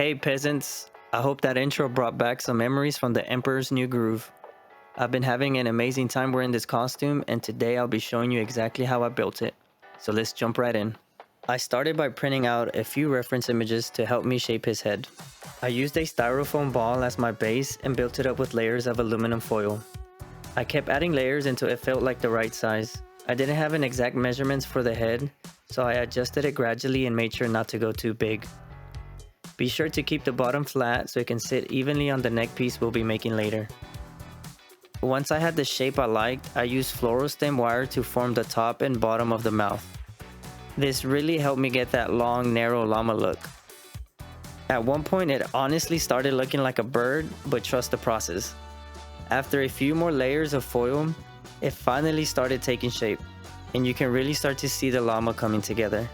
Hey peasants, I hope that intro brought back some memories from the Emperor's New Groove. I've been having an amazing time wearing this costume, and today I'll be showing you exactly how I built it. So let's jump right in. I started by printing out a few reference images to help me shape his head. I used a styrofoam ball as my base and built it up with layers of aluminum foil. I kept adding layers until it felt like the right size. I didn't have an exact measurements for the head, so I adjusted it gradually and made sure not to go too big. Be sure to keep the bottom flat so it can sit evenly on the neck piece we'll be making later. Once I had the shape I liked, I used floral stem wire to form the top and bottom of the mouth. This really helped me get that long, narrow llama look. At one point it honestly started looking like a bird, but trust the process. After a few more layers of foil, it finally started taking shape, and you can really start to see the llama coming together.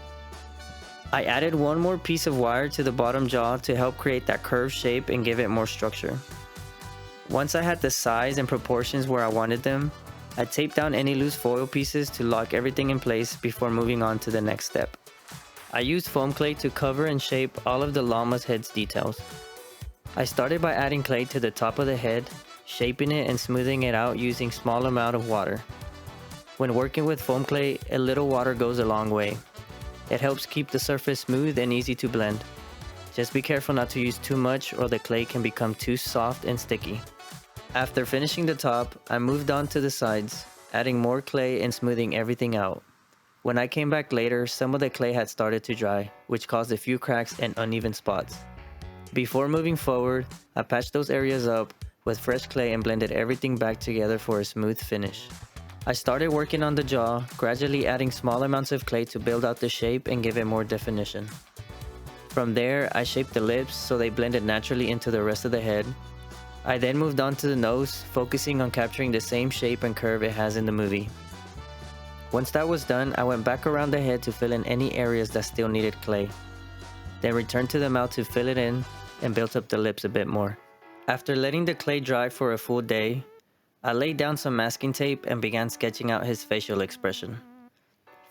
I added one more piece of wire to the bottom jaw to help create that curved shape and give it more structure. Once I had the size and proportions where I wanted them, I taped down any loose foil pieces to lock everything in place before moving on to the next step. I used foam clay to cover and shape all of the llama's head's details. I started by adding clay to the top of the head, shaping it and smoothing it out using small amount of water. When working with foam clay, a little water goes a long way. It helps keep the surface smooth and easy to blend. Just be careful not to use too much or the clay can become too soft and sticky. After finishing the top, I moved on to the sides, adding more clay and smoothing everything out. When I came back later, some of the clay had started to dry, which caused a few cracks and uneven spots. Before moving forward, I patched those areas up with fresh clay and blended everything back together for a smooth finish. I started working on the jaw, gradually adding small amounts of clay to build out the shape and give it more definition. From there, I shaped the lips so they blended naturally into the rest of the head. I then moved on to the nose, focusing on capturing the same shape and curve it has in the movie. Once that was done, I went back around the head to fill in any areas that still needed clay. Then returned to the mouth to fill it in and built up the lips a bit more. After letting the clay dry for a full day, I laid down some masking tape and began sketching out his facial expression.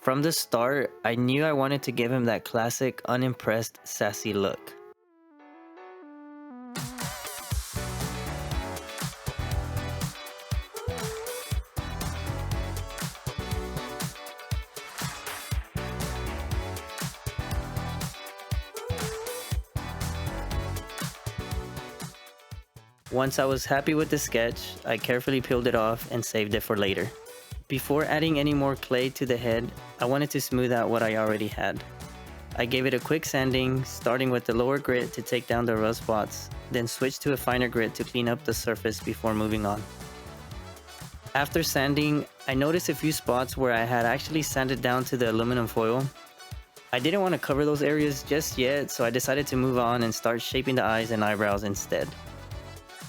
From the start, I knew I wanted to give him that classic, unimpressed, sassy look. Once I was happy with the sketch, I carefully peeled it off and saved it for later. Before adding any more clay to the head, I wanted to smooth out what I already had. I gave it a quick sanding, starting with the lower grit to take down the rough spots, then switched to a finer grit to clean up the surface before moving on. After sanding, I noticed a few spots where I had actually sanded down to the aluminum foil. I didn't want to cover those areas just yet, so I decided to move on and start shaping the eyes and eyebrows instead.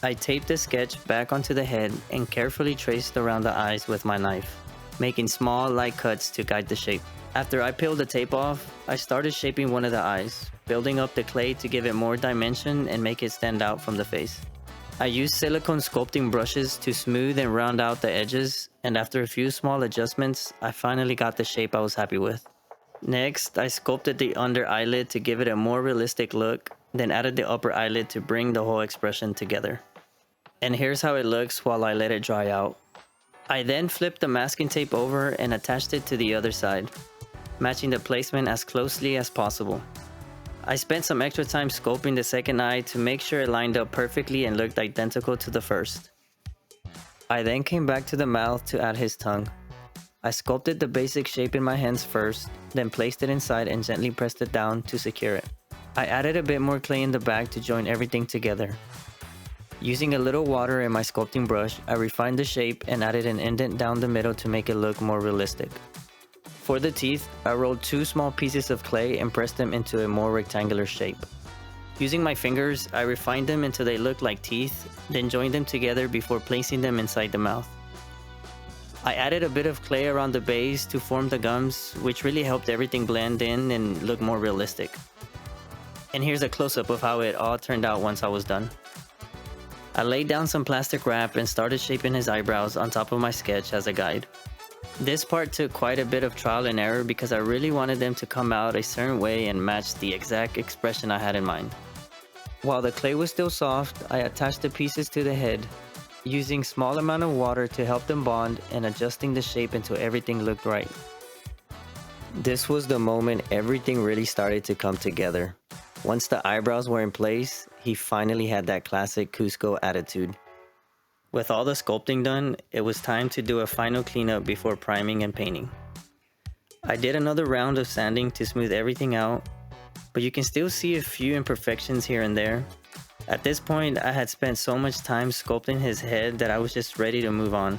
I taped the sketch back onto the head and carefully traced around the eyes with my knife, making small light cuts to guide the shape. After I peeled the tape off, I started shaping one of the eyes, building up the clay to give it more dimension and make it stand out from the face. I used silicone sculpting brushes to smooth and round out the edges, and after a few small adjustments, I finally got the shape I was happy with. Next, I sculpted the under eyelid to give it a more realistic look, then added the upper eyelid to bring the whole expression together. And here's how it looks while I let it dry out. I then flipped the masking tape over and attached it to the other side, matching the placement as closely as possible. I spent some extra time sculpting the second eye to make sure it lined up perfectly and looked identical to the first. I then came back to the mouth to add his tongue. I sculpted the basic shape in my hands first, then placed it inside and gently pressed it down to secure it. I added a bit more clay in the back to join everything together. Using a little water in my sculpting brush, I refined the shape and added an indent down the middle to make it look more realistic. For the teeth, I rolled 2 small pieces of clay and pressed them into a more rectangular shape. Using my fingers, I refined them until they looked like teeth, then joined them together before placing them inside the mouth. I added a bit of clay around the base to form the gums, which really helped everything blend in and look more realistic. And here's a close-up of how it all turned out once I was done. I laid down some plastic wrap and started shaping his eyebrows on top of my sketch as a guide. This part took quite a bit of trial and error because I really wanted them to come out a certain way and match the exact expression I had in mind. While the clay was still soft, I attached the pieces to the head, using small amount of water to help them bond and adjusting the shape until everything looked right. This was the moment everything really started to come together. Once the eyebrows were in place, he finally had that classic Cusco attitude. With all the sculpting done, it was time to do a final cleanup before priming and painting. I did another round of sanding to smooth everything out, but you can still see a few imperfections here and there. At this point, I had spent so much time sculpting his head that I was just ready to move on.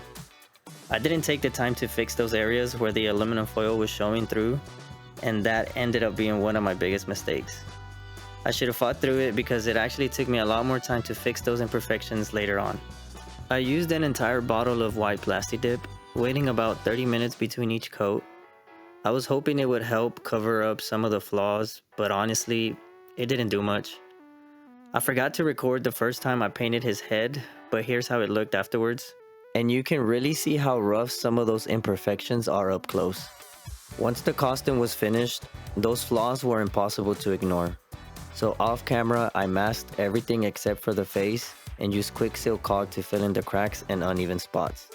I didn't take the time to fix those areas where the aluminum foil was showing through, and that ended up being one of my biggest mistakes. I should have fought through it because it actually took me a lot more time to fix those imperfections later on. I used an entire bottle of white Plasti-Dip, waiting about 30 minutes between each coat. I was hoping it would help cover up some of the flaws, but honestly, it didn't do much. I forgot to record the first time I painted his head, but here's how it looked afterwards. And you can really see how rough some of those imperfections are up close. Once the costume was finished, those flaws were impossible to ignore. So off camera, I masked everything except for the face and used Quick-Seal caulk to fill in the cracks and uneven spots,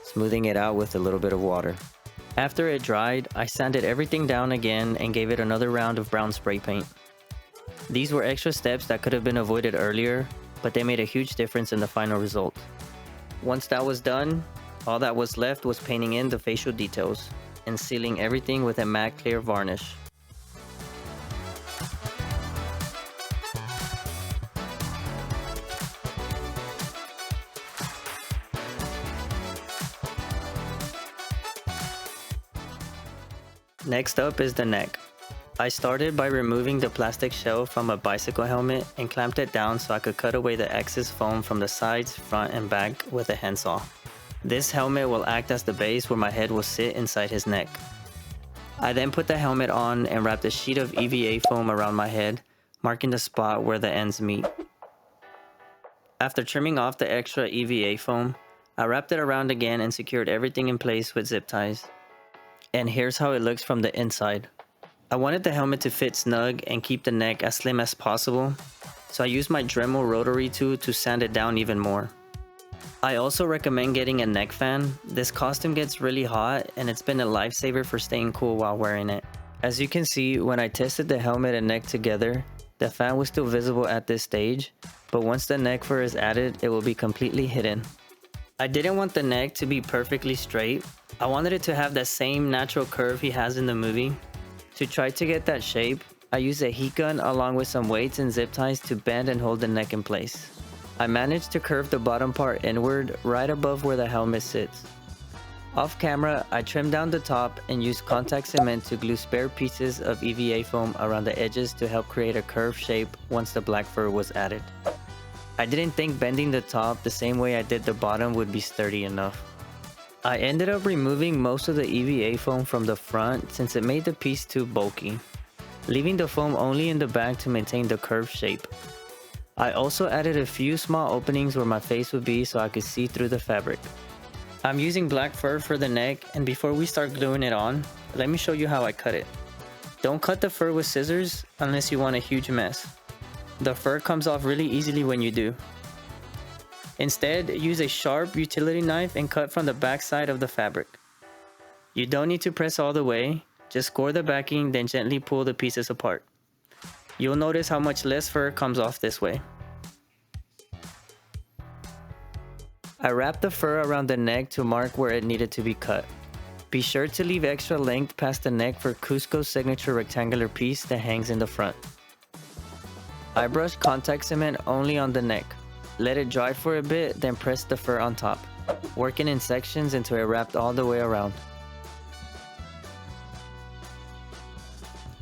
smoothing it out with a little bit of water. After it dried, I sanded everything down again and gave it another round of brown spray paint. These were extra steps that could have been avoided earlier, but they made a huge difference in the final result. Once that was done, all that was left was painting in the facial details and sealing everything with a matte clear varnish. Next up is the neck. I started by removing the plastic shell from a bicycle helmet and clamped it down so I could cut away the excess foam from the sides, front, and back with a handsaw. This helmet will act as the base where my head will sit inside his neck. I then put the helmet on and wrapped a sheet of EVA foam around my head, marking the spot where the ends meet. After trimming off the extra EVA foam, I wrapped it around again and secured everything in place with zip ties. And here's how it looks from the inside. I wanted the helmet to fit snug and keep the neck as slim as possible, so I used my Dremel rotary tool to sand it down even more. I also recommend getting a neck fan. This costume gets really hot and it's been a lifesaver for staying cool while wearing it. As you can see, when I tested the helmet and neck together, the fan was still visible at this stage, but once the neck fur is added, it will be completely hidden. I didn't want the neck to be perfectly straight. I wanted it to have that same natural curve he has in the movie. To try to get that shape, I used a heat gun along with some weights and zip ties to bend and hold the neck in place. I managed to curve the bottom part inward right above where the helmet sits. Off camera, I trimmed down the top and used contact cement to glue spare pieces of EVA foam around the edges to help create a curved shape once the black fur was added. I didn't think bending the top the same way I did the bottom would be sturdy enough. I ended up removing most of the EVA foam from the front since it made the piece too bulky, leaving the foam only in the back to maintain the curved shape. I also added a few small openings where my face would be so I could see through the fabric. I'm using black fur for the neck, and before we start gluing it on, let me show you how I cut it. Don't cut the fur with scissors unless you want a huge mess. The fur comes off really easily when you do. Instead, use a sharp utility knife and cut from the back side of the fabric. You don't need to press all the way, just score the backing, then gently pull the pieces apart. You'll notice how much less fur comes off this way. I wrapped the fur around the neck to mark where it needed to be cut. Be sure to leave extra length past the neck for Cusco's signature rectangular piece that hangs in the front. I brushed contact cement only on the neck. Let it dry for a bit, then press the fur on top, working in sections until it wrapped all the way around.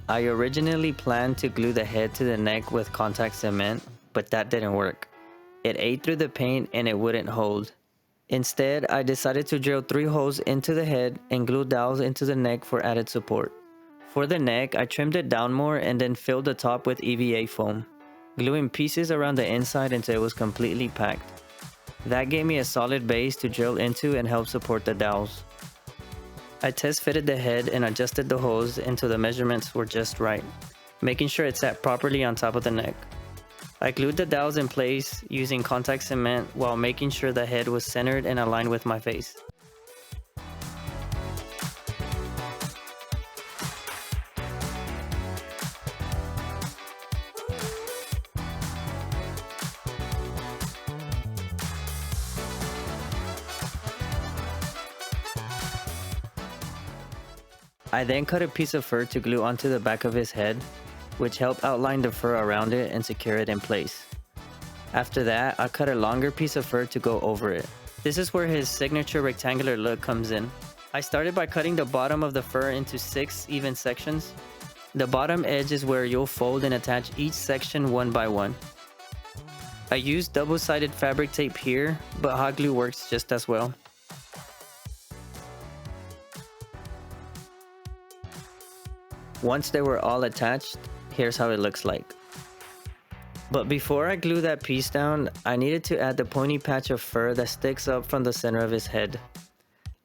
I originally planned to glue the head to the neck with contact cement, but that didn't work. It ate through the paint and it wouldn't hold. Instead, I decided to drill 3 holes into the head and glue dowels into the neck for added support. For the neck, I trimmed it down more and then filled the top with EVA foam, gluing pieces around the inside until it was completely packed. That gave me a solid base to drill into and help support the dowels. I test fitted the head and adjusted the holes until the measurements were just right, making sure it sat properly on top of the neck. I glued the dowels in place using contact cement while making sure the head was centered and aligned with my face. I then cut a piece of fur to glue onto the back of his head, which helped outline the fur around it and secure it in place. After that, I cut a longer piece of fur to go over it. This is where his signature rectangular look comes in. I started by cutting the bottom of the fur into 6 even sections. The bottom edge is where you'll fold and attach each section one by one. I used double-sided fabric tape here, but hot glue works just as well. Once they were all attached, here's how it looks like. But before I glue that piece down, I needed to add the pointy patch of fur that sticks up from the center of his head.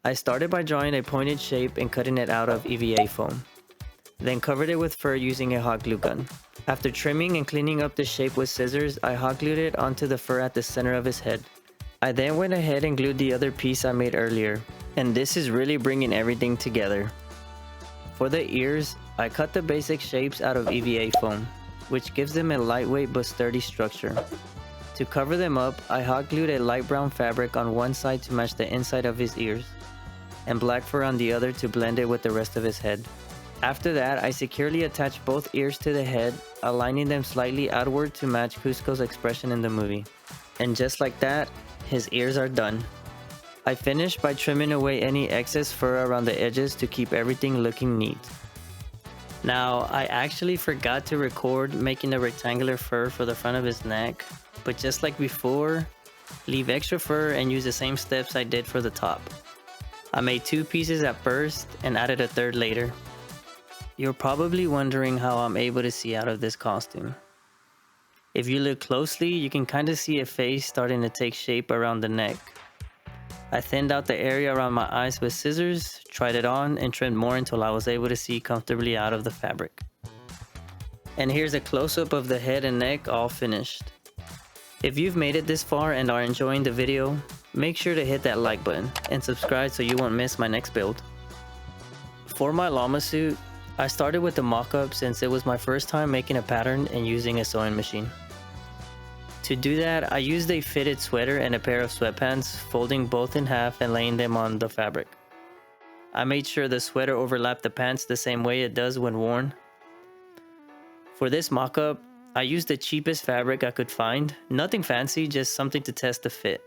I started by drawing a pointed shape and cutting it out of EVA foam. Then covered it with fur using a hot glue gun. After trimming and cleaning up the shape with scissors, I hot glued it onto the fur at the center of his head. I then went ahead and glued the other piece I made earlier, and this is really bringing everything together. For the ears, I cut the basic shapes out of EVA foam, which gives them a lightweight but sturdy structure. To cover them up, I hot glued a light brown fabric on one side to match the inside of his ears, and black fur on the other to blend it with the rest of his head. After that, I securely attached both ears to the head, aligning them slightly outward to match Kuzco's expression in the movie. And just like that, his ears are done. I finished by trimming away any excess fur around the edges to keep everything looking neat. Now, I actually forgot to record making the rectangular fur for the front of his neck, but just like before, leave extra fur and use the same steps I did for the top. I made 2 pieces at first and added a third later. You're probably wondering how I'm able to see out of this costume. If you look closely, you can kind of see a face starting to take shape around the neck. I thinned out the area around my eyes with scissors, tried it on, and trimmed more until I was able to see comfortably out of the fabric. And here's a close-up of the head and neck all finished. If you've made it this far and are enjoying the video, make sure to hit that like button and subscribe so you won't miss my next build. For my llama suit, I started with the mock-up since it was my first time making a pattern and using a sewing machine. To do that, I used a fitted sweater and a pair of sweatpants, folding both in half and laying them on the fabric. I made sure the sweater overlapped the pants the same way it does when worn. For this mock-up, I used the cheapest fabric I could find, nothing fancy, just something to test the fit.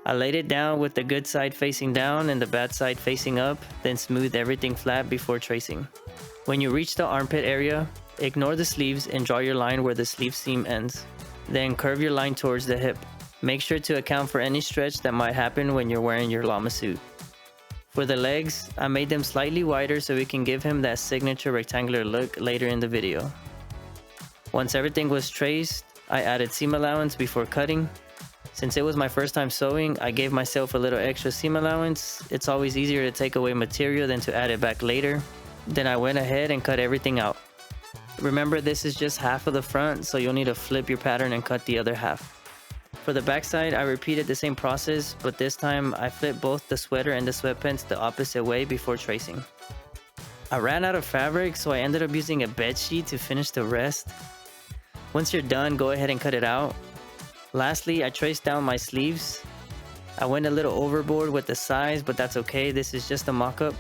I laid it down with the good side facing down and the bad side facing up, then smoothed everything flat before tracing. When you reach the armpit area, ignore the sleeves and draw your line where the sleeve seam ends. Then curve your line towards the hip. Make sure to account for any stretch that might happen when you're wearing your llama suit. For the legs, I made them slightly wider so we can give him that signature rectangular look later in the video. Once everything was traced, I added seam allowance before cutting. Since it was my first time sewing, I gave myself a little extra seam allowance. It's always easier to take away material than to add it back later. Then I went ahead and cut everything out. Remember, this is just half of the front, so you'll need to flip your pattern and cut the other half. For the back side, I repeated the same process, but this time I flipped both the sweater and the sweatpants the opposite way before tracing. I ran out of fabric, so I ended up using a bed sheet to finish the rest. Once you're done, go ahead and cut it out. Lastly, I traced down my sleeves. I went a little overboard with the size, but that's okay, this is just a mock-up.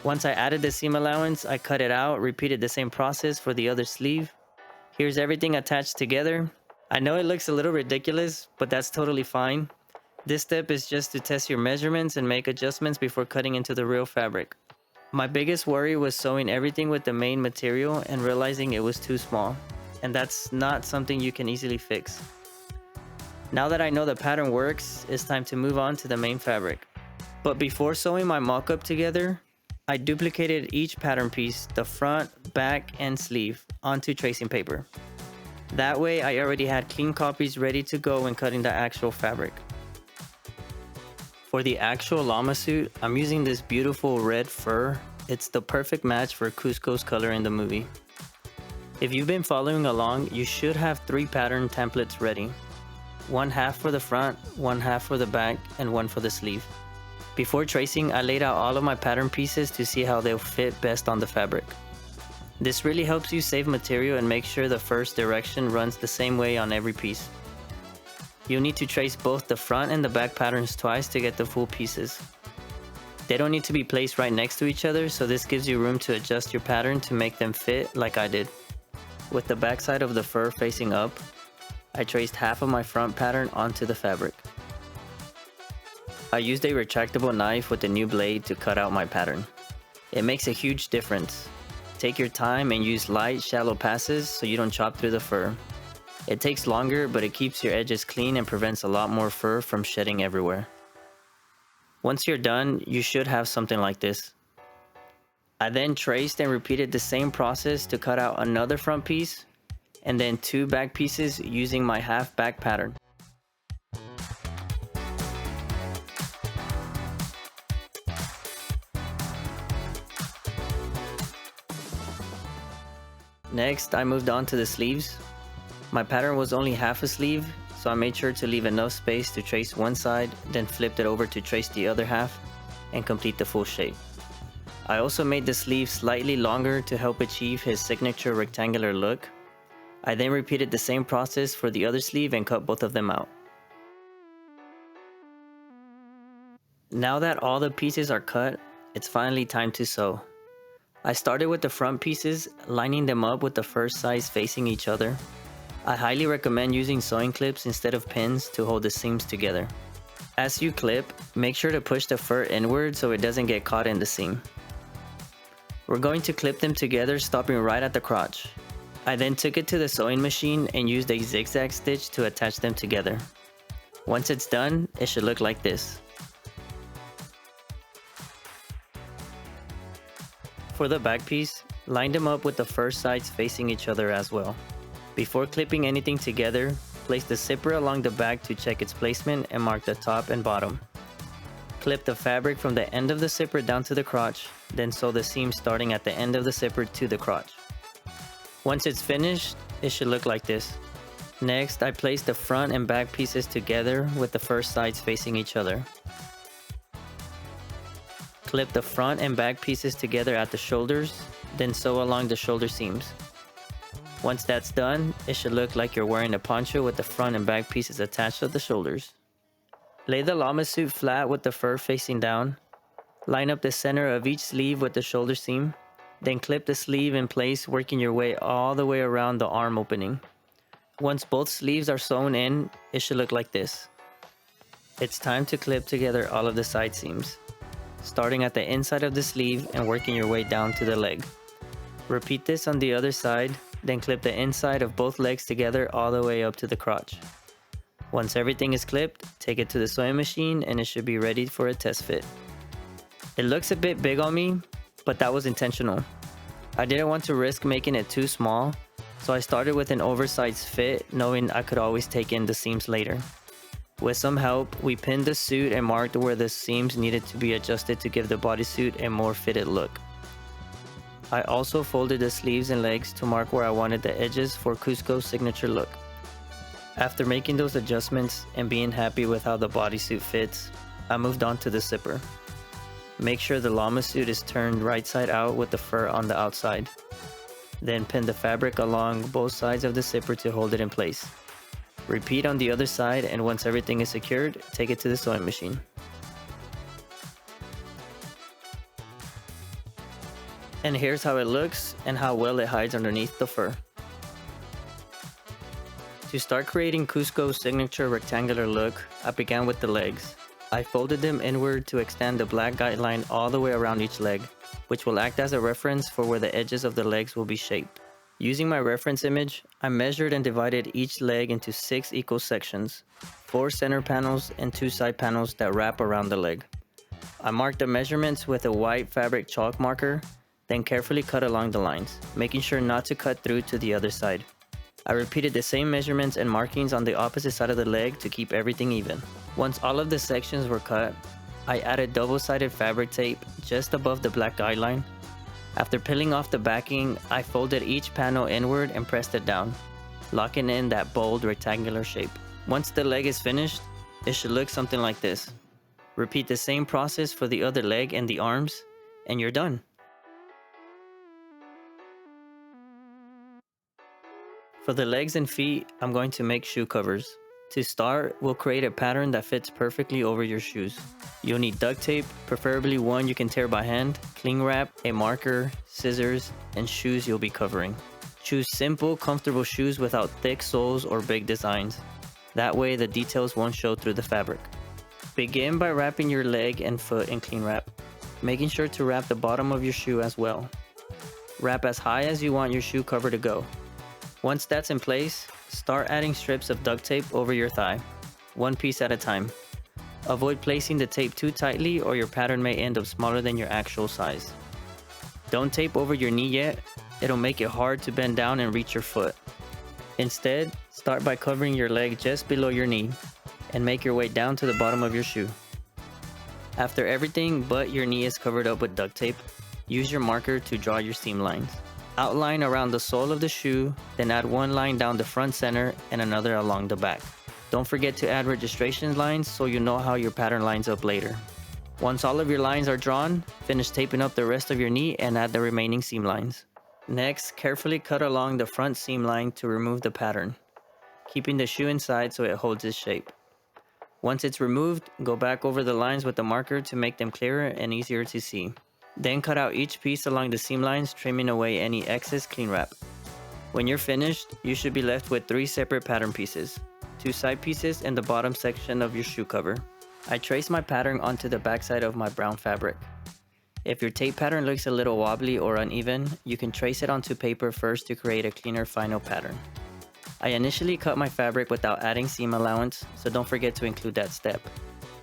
Once I added the seam allowance, I cut it out, repeated the same process for the other sleeve. Here's everything attached together. I know it looks a little ridiculous, but that's totally fine. This step is just to test your measurements and make adjustments before cutting into the real fabric. My biggest worry was sewing everything with the main material and realizing it was too small, and that's not something you can easily fix. Now that I know the pattern works, it's time to move on to the main fabric. But before sewing my mock-up together, I duplicated each pattern piece, the front, back, and sleeve, onto tracing paper. That way I already had clean copies ready to go when cutting the actual fabric. For the actual llama suit, I'm using this beautiful red fur. It's the perfect match for Kuzco's color in the movie. If you've been following along, you should have 3 pattern templates ready. One half for the front, one half for the back, and one for the sleeve. Before tracing, I laid out all of my pattern pieces to see how they'll fit best on the fabric. This really helps you save material and make sure the first direction runs the same way on every piece. You'll need to trace both the front and the back patterns twice to get the full pieces. They don't need to be placed right next to each other, so this gives you room to adjust your pattern to make them fit like I did. With the back side of the fur facing up, I traced half of my front pattern onto the fabric. I used a retractable knife with a new blade to cut out my pattern. It makes a huge difference. Take your time and use light, shallow passes so you don't chop through the fur. It takes longer, but it keeps your edges clean and prevents a lot more fur from shedding everywhere. Once you're done, you should have something like this. I then traced and repeated the same process to cut out another front piece and then 2 back pieces using my half back pattern. Next, I moved on to the sleeves. My pattern was only half a sleeve, so I made sure to leave enough space to trace one side, then flipped it over to trace the other half and complete the full shape. I also made the sleeve slightly longer to help achieve his signature rectangular look. I then repeated the same process for the other sleeve and cut both of them out. Now that all the pieces are cut, it's finally time to sew. I started with the front pieces, lining them up with the first sides facing each other. I highly recommend using sewing clips instead of pins to hold the seams together. As you clip, make sure to push the fur inward so it doesn't get caught in the seam. We're going to clip them together, stopping right at the crotch. I then took it to the sewing machine and used a zigzag stitch to attach them together. Once it's done, it should look like this. For the back piece, line them up with the first sides facing each other as well. Before clipping anything together, place the zipper along the back to check its placement and mark the top and bottom. Clip the fabric from the end of the zipper down to the crotch, then sew the seam starting at the end of the zipper to the crotch. Once it's finished, it should look like this. Next, I place the front and back pieces together with the first sides facing each other. Clip the front and back pieces together at the shoulders, then sew along the shoulder seams. Once that's done, it should look like you're wearing a poncho with the front and back pieces attached to the shoulders. Lay the llama suit flat with the fur facing down. Line up the center of each sleeve with the shoulder seam. Then clip the sleeve in place, working your way all the way around the arm opening. Once both sleeves are sewn in, it should look like this. It's time to clip together all of the side seams, starting at the inside of the sleeve and working your way down to the leg. Repeat this on the other side, then clip the inside of both legs together all the way up to the crotch. Once everything is clipped, take it to the sewing machine and it should be ready for a test fit. It looks a bit big on me, but that was intentional. I didn't want to risk making it too small, so I started with an oversized fit, knowing I could always take in the seams later. With some help, we pinned the suit and marked where the seams needed to be adjusted to give the bodysuit a more fitted look. I also folded the sleeves and legs to mark where I wanted the edges for Cusco's signature look. After making those adjustments and being happy with how the bodysuit fits, I moved on to the zipper. Make sure the llama suit is turned right side out with the fur on the outside. Then pin the fabric along both sides of the zipper to hold it in place. Repeat on the other side, and once everything is secured, take it to the sewing machine. And here's how it looks and how well it hides underneath the fur. To start creating Cusco's signature rectangular look, I began with the legs. I folded them inward to extend the black guideline all the way around each leg, which will act as a reference for where the edges of the legs will be shaped. Using my reference image, I measured and divided each leg into 6 equal sections, 4 center panels and 2 side panels that wrap around the leg. I marked the measurements with a white fabric chalk marker, then carefully cut along the lines, making sure not to cut through to the other side. I repeated the same measurements and markings on the opposite side of the leg to keep everything even. Once all of the sections were cut, I added double-sided fabric tape just above the black guideline. After peeling off the backing, I folded each panel inward and pressed it down, locking in that bold rectangular shape. Once the leg is finished, it should look something like this. Repeat the same process for the other leg and the arms, and you're done. For the legs and feet, I'm going to make shoe covers. To start, we'll create a pattern that fits perfectly over your shoes. You'll need duct tape, preferably one you can tear by hand, cling wrap, a marker, scissors, and shoes you'll be covering. Choose simple, comfortable shoes without thick soles or big designs. That way the details won't show through the fabric. Begin by wrapping your leg and foot in cling wrap, making sure to wrap the bottom of your shoe as well. Wrap as high as you want your shoe cover to go. Once that's in place, start adding strips of duct tape over your thigh, one piece at a time. Avoid placing the tape too tightly or your pattern may end up smaller than your actual size. Don't tape over your knee yet, it'll make it hard to bend down and reach your foot. Instead, start by covering your leg just below your knee and make your way down to the bottom of your shoe. After everything but your knee is covered up with duct tape, use your marker to draw your seam lines. Outline around the sole of the shoe, then add one line down the front center and another along the back. Don't forget to add registration lines so you know how your pattern lines up later. Once all of your lines are drawn, finish taping up the rest of your knee and add the remaining seam lines. Next, carefully cut along the front seam line to remove the pattern, keeping the shoe inside so it holds its shape. Once it's removed, go back over the lines with the marker to make them clearer and easier to see. Then cut out each piece along the seam lines, trimming away any excess cling wrap. When you're finished, you should be left with 3 separate pattern pieces, 2 side pieces and the bottom section of your shoe cover. I traced my pattern onto the backside of my brown fabric. If your tape pattern looks a little wobbly or uneven, you can trace it onto paper first to create a cleaner final pattern. I initially cut my fabric without adding seam allowance, so don't forget to include that step.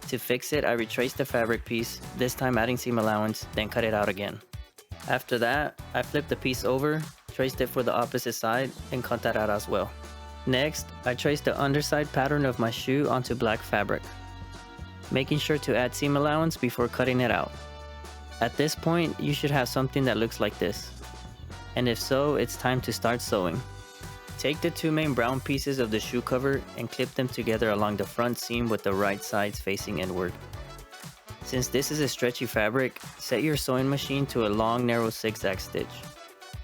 To fix it, I retraced the fabric piece, this time adding seam allowance, then cut it out again. After that, I flipped the piece over, traced it for the opposite side, and cut that out as well. Next, I traced the underside pattern of my shoe onto black fabric, making sure to add seam allowance before cutting it out. At this point, you should have something that looks like this. And if so, it's time to start sewing. Take the 2 main brown pieces of the shoe cover and clip them together along the front seam with the right sides facing inward. Since this is a stretchy fabric, set your sewing machine to a long narrow zigzag stitch.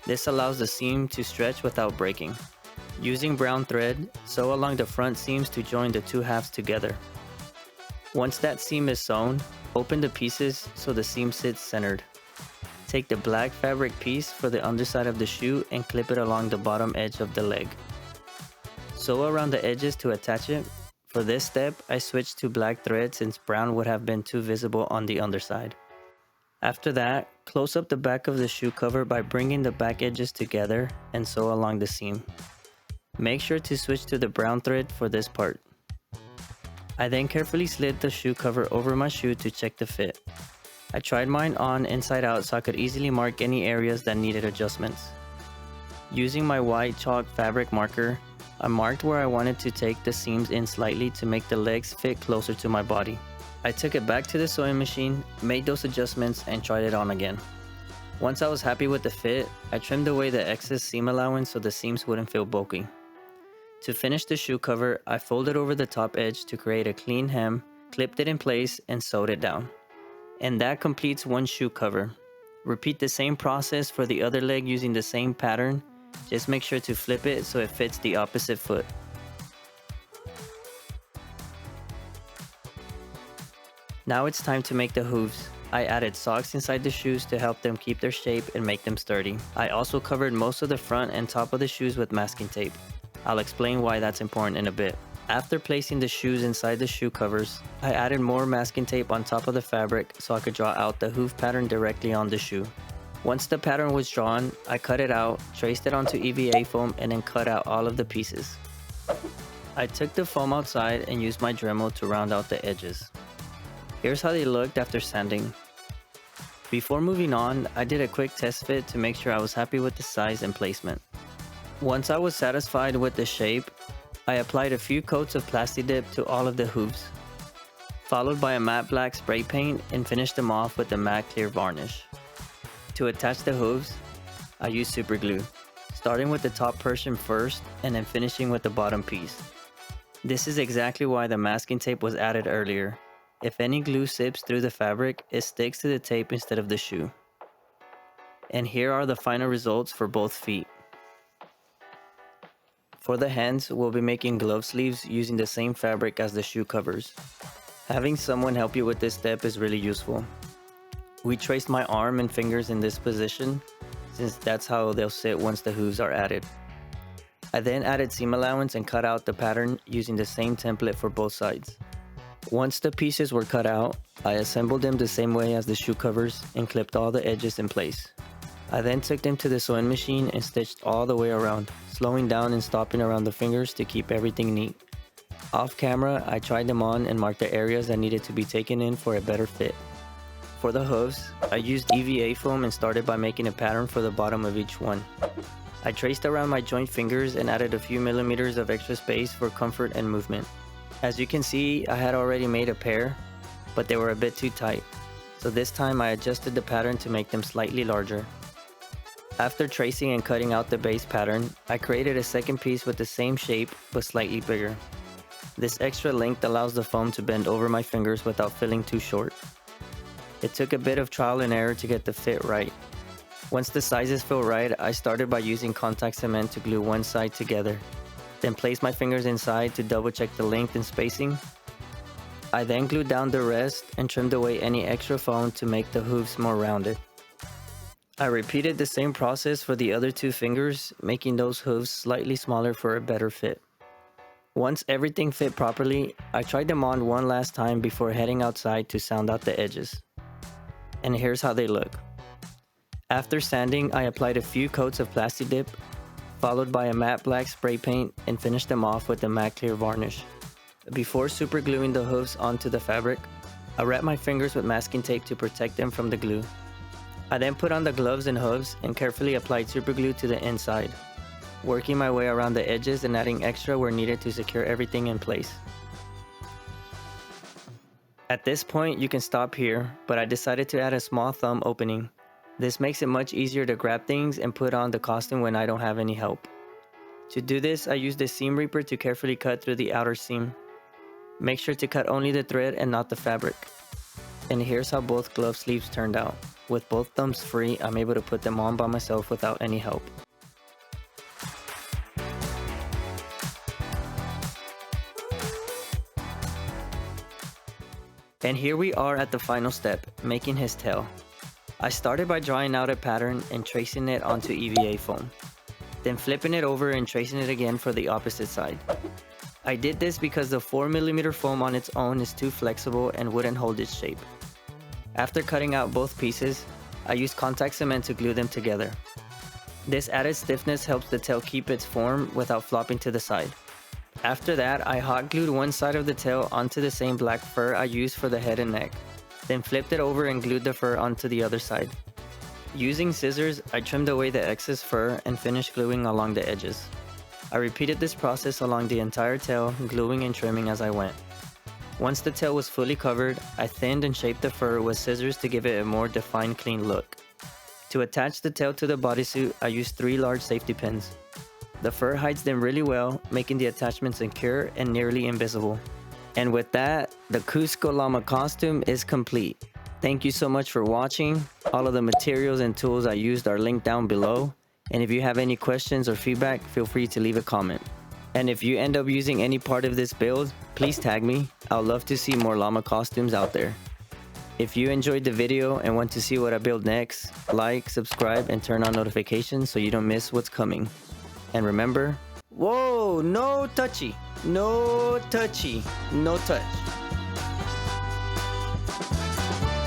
This allows the seam to stretch without breaking. Using brown thread, sew along the front seams to join the 2 halves together. Once that seam is sewn, open the pieces so the seam sits centered. Take the black fabric piece for the underside of the shoe and clip it along the bottom edge of the leg. Sew around the edges to attach it. For this step, I switched to black thread since brown would have been too visible on the underside. After that, close up the back of the shoe cover by bringing the back edges together and sew along the seam. Make sure to switch to the brown thread for this part. I then carefully slid the shoe cover over my shoe to check the fit. I tried mine on inside out so I could easily mark any areas that needed adjustments. Using my white chalk fabric marker, I marked where I wanted to take the seams in slightly to make the legs fit closer to my body. I took it back to the sewing machine, made those adjustments, and tried it on again. Once I was happy with the fit, I trimmed away the excess seam allowance so the seams wouldn't feel bulky. To finish the shoe cover, I folded over the top edge to create a clean hem, clipped it in place, and sewed it down. And that completes one shoe cover. Repeat the same process for the other leg using the same pattern. Just make sure to flip it so it fits the opposite foot. Now it's time to make the hooves. I added socks inside the shoes to help them keep their shape and make them sturdy. I also covered most of the front and top of the shoes with masking tape. I'll explain why that's important in a bit. After placing the shoes inside the shoe covers, I added more masking tape on top of the fabric so I could draw out the hoof pattern directly on the shoe. Once the pattern was drawn, I cut it out, traced it onto EVA foam, and then cut out all of the pieces. I took the foam outside and used my Dremel to round out the edges. Here's how they looked after sanding. Before moving on, I did a quick test fit to make sure I was happy with the size and placement. Once I was satisfied with the shape, I applied a few coats of Plasti-Dip to all of the hooves, followed by a matte black spray paint, and finished them off with a matte clear varnish. To attach the hooves, I use super glue, starting with the top portion first and then finishing with the bottom piece. This is exactly why the masking tape was added earlier. If any glue sips through the fabric, it sticks to the tape instead of the shoe. And here are the final results for both feet. For the hands, we'll be making glove sleeves using the same fabric as the shoe covers. Having someone help you with this step is really useful. We traced my arm and fingers in this position, since that's how they'll sit once the hooves are added. I then added seam allowance and cut out the pattern using the same template for both sides. Once the pieces were cut out, I assembled them the same way as the shoe covers and clipped all the edges in place. I then took them to the sewing machine and stitched all the way around, slowing down and stopping around the fingers to keep everything neat. Off camera, I tried them on and marked the areas that needed to be taken in for a better fit. For the hooves, I used EVA foam and started by making a pattern for the bottom of each one. I traced around my joint fingers and added a few millimeters of extra space for comfort and movement. As you can see, I had already made a pair, but they were a bit too tight, so this time I adjusted the pattern to make them slightly larger. After tracing and cutting out the base pattern, I created a second piece with the same shape but slightly bigger. This extra length allows the foam to bend over my fingers without feeling too short. It took a bit of trial and error to get the fit right. Once the sizes feel right, I started by using contact cement to glue one side together. Then placed my fingers inside to double check the length and spacing. I then glued down the rest and trimmed away any extra foam to make the hooves more rounded. I repeated the same process for the other two fingers, making those hooves slightly smaller for a better fit. Once everything fit properly, I tried them on one last time before heading outside to sand out the edges. And here's how they look. After sanding, I applied a few coats of Plasti Dip, followed by a matte black spray paint, and finished them off with a matte clear varnish. Before super gluing the hooves onto the fabric, I wrapped my fingers with masking tape to protect them from the glue. I then put on the gloves and hooves and carefully applied super glue to the inside, working my way around the edges and adding extra where needed to secure everything in place. At this point, you can stop here, but I decided to add a small thumb opening. This makes it much easier to grab things and put on the costume when I don't have any help. To do this, I used a seam reaper to carefully cut through the outer seam. Make sure to cut only the thread and not the fabric. And here's how both glove sleeves turned out. With both thumbs free, I'm able to put them on by myself without any help. And here we are at the final step, making his tail. I started by drawing out a pattern and tracing it onto EVA foam, then flipping it over and tracing it again for the opposite side. I did this because the 4mm foam on its own is too flexible and wouldn't hold its shape. After cutting out both pieces, I used contact cement to glue them together. This added stiffness helps the tail keep its form without flopping to the side. After that, I hot glued one side of the tail onto the same black fur I used for the head and neck, then flipped it over and glued the fur onto the other side. Using scissors, I trimmed away the excess fur and finished gluing along the edges. I repeated this process along the entire tail, gluing and trimming as I went. Once the tail was fully covered, I thinned and shaped the fur with scissors to give it a more defined, clean look. To attach the tail to the bodysuit, I used 3 large safety pins. The fur hides them really well, making the attachment secure and nearly invisible. And with that, the Cusco Llama costume is complete. Thank you so much for watching. All of the materials and tools I used are linked down below. And if you have any questions or feedback, feel free to leave a comment. And if you end up using any part of this build, please tag me. I'd love to see more llama costumes out there. If you enjoyed the video and want to see what I build next, like, subscribe, and turn on notifications so you don't miss what's coming. And remember, whoa, no touchy, no touchy, no touch.